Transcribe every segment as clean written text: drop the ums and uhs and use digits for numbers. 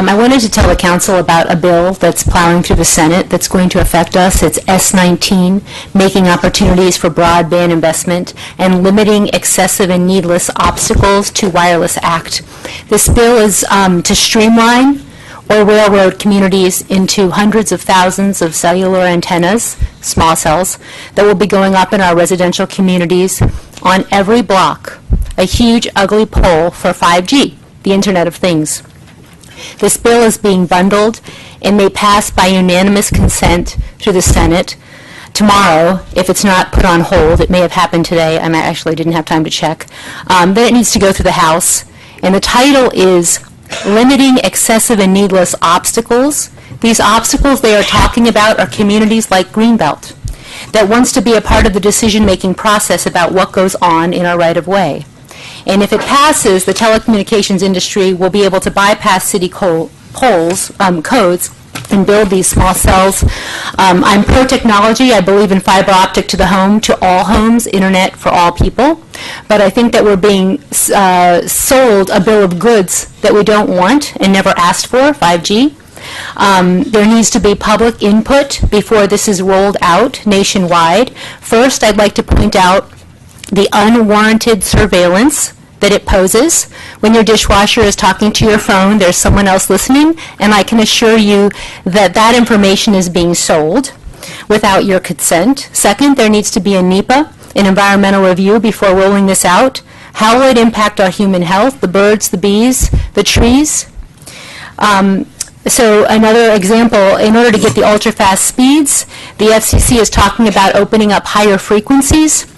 I wanted to tell the council about a bill that's plowing through the Senate that's going to affect us. It's S19, Making Opportunities for Broadband Investment and Limiting Excessive and Needless Obstacles to Wireless Act. This bill is to streamline or railroad communities into hundreds of thousands of cellular antennas, small cells, that will be going up in our residential communities on every block, a huge, ugly pole for 5G, the Internet of Things. This bill is being bundled and may pass by unanimous consent through the Senate tomorrow. If it's not put on hold, it may have happened today, and I actually didn't have time to check. Then it needs to go through the House, and the title is Limiting Excessive and Needless Obstacles. These obstacles they are talking about are communities like Greenbelt that wants to be a part of the decision-making process about what goes on in our right-of-way. And if it passes, the telecommunications industry will be able to bypass city codes and build these small cells. I'm pro-technology. I believe in fiber optic to the home, to all homes, internet for all people. But I think that we're being sold a bill of goods that we don't want and never asked for, 5G. There needs to be public input before this is rolled out nationwide. First, I'd like to point out the unwarranted surveillance that it poses. When your dishwasher is talking to your phone, there's someone else listening, and I can assure you that that information is being sold without your consent. Second, there needs to be a NEPA, an environmental review, before rolling this out. How will it impact our human health, the birds, the bees, the trees? So another example, in order to get the ultra-fast speeds, the FCC is talking about opening up higher frequencies.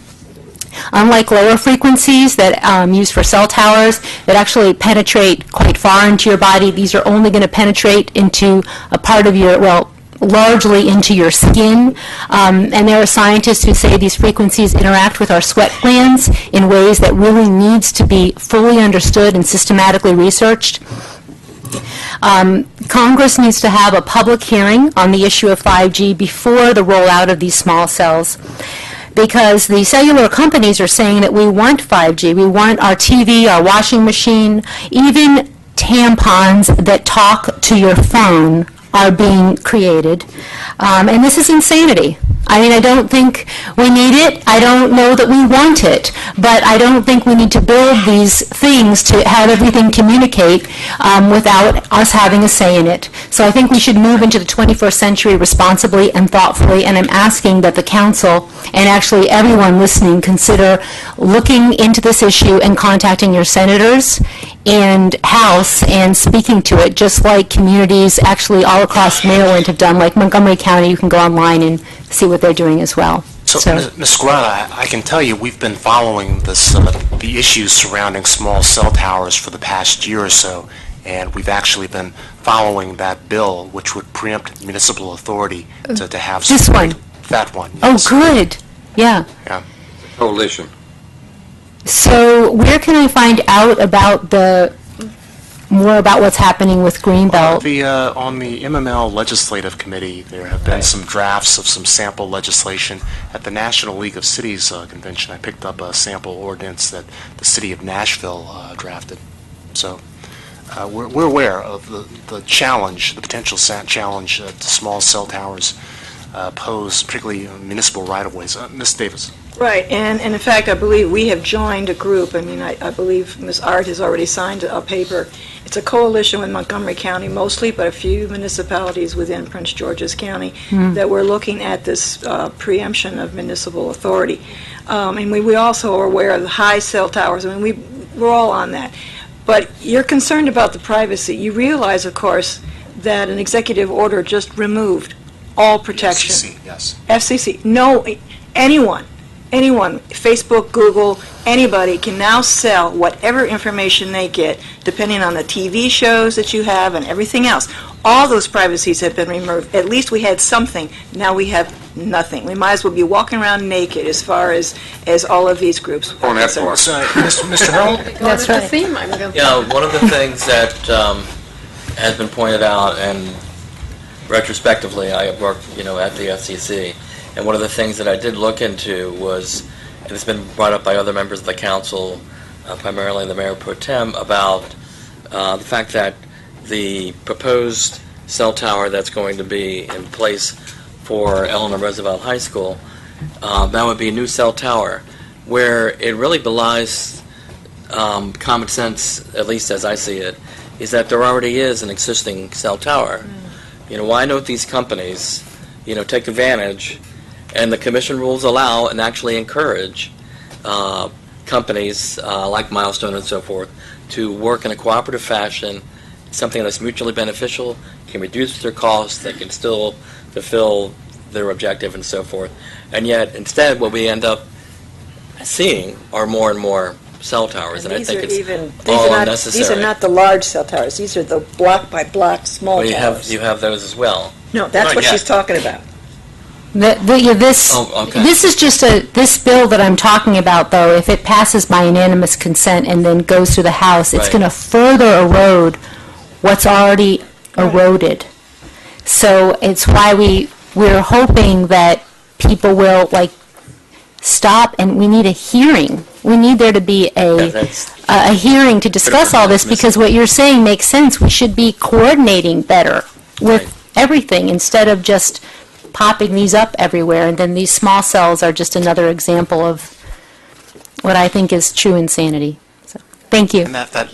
Unlike lower frequencies that used for cell towers that actually penetrate quite far into your body, these are only going to penetrate into a part of your, well, largely into your skin. And there are scientists who say these frequencies interact with our sweat glands in ways that really needs to be fully understood and systematically researched. Congress needs to have a public hearing on the issue of 5G before the rollout of these small cells, because the cellular companies are saying that we want 5G. We want our TV, our washing machine, even tampons that talk to your phone are being created. And this is insanity. I mean, I don't think we need it. I don't know that we want it. But I don't think we need to build these things to have everything communicate without us having a say in it. So I think we should move into the 21st century responsibly and thoughtfully, and I'm asking that the council and actually everyone listening consider looking into this issue and contacting your senators and House and speaking to it, just like communities actually all across Maryland have done, like Montgomery County. You can go online and see what they're doing as well. So Ms. Squirrella, I can tell you we've been following this, the issues surrounding small cell towers for the past year or so, and we've actually been following that bill, which would preempt municipal authority to have this one. That one. Yes. Oh, good. Yeah. Yeah. Coalition. So where can I find out about more about what's happening with Greenbelt? On the MML Legislative Committee, there have been some drafts of some sample legislation. At the National League of Cities convention, I picked up a sample ordinance that the city of Nashville drafted. So we're aware of the challenge, the potential challenge that small cell towers pose, particularly municipal right-of-ways. Ms. Davis. Right, and in fact, I believe we have joined a group. I mean, I believe Ms. Art has already signed a paper. It's a coalition with Montgomery County mostly, but a few municipalities within Prince George's County that we're looking at this preemption of municipal authority. And we also are aware of the high cell towers. I mean, we're all on that. But you're concerned about the privacy. You realize, of course, that an executive order just removed all protection. FCC, yes. FCC. No, anyone, Facebook, Google, anybody can now sell whatever information they get, depending on the TV shows that you have and everything else. All those privacies have been removed. At least we had something. Now we have nothing. We might as well be walking around naked as far as all of these groups are concerned. Mr. Harold? That's right. One of the things that has been pointed out, and retrospectively, I have worked, at the FCC, and one of the things that I did look into was, and it's been brought up by other members of the council, primarily the Mayor Pro Tem, about the fact that the proposed cell tower that's going to be in place for Eleanor Roosevelt High School, that would be a new cell tower, where it really belies common sense, at least as I see it, is that there already is an existing cell tower. Why don't these companies, take advantage, and the commission rules allow and actually encourage companies like Milestone and so forth to work in a cooperative fashion, something that's mutually beneficial, can reduce their costs, they can still fulfill their objective and so forth. And yet, instead, what we end up seeing are more and more cell towers, and I think it's all unnecessary. These are not the large cell towers. These are the block-by-block small Well, towers. you have those as well. No, that's what she's talking about. This is just this bill that I'm talking about, though, if it passes by unanimous consent and then goes through the House, it's Right. going to further erode what's already eroded. So it's why we're hoping that people will, stop, and we need a hearing. We need there to be a hearing to discuss all this, because what you're saying makes sense. We should be coordinating better with everything instead of just popping these up everywhere, and then these small cells are just another example of what I think is true insanity. So, thank you. And that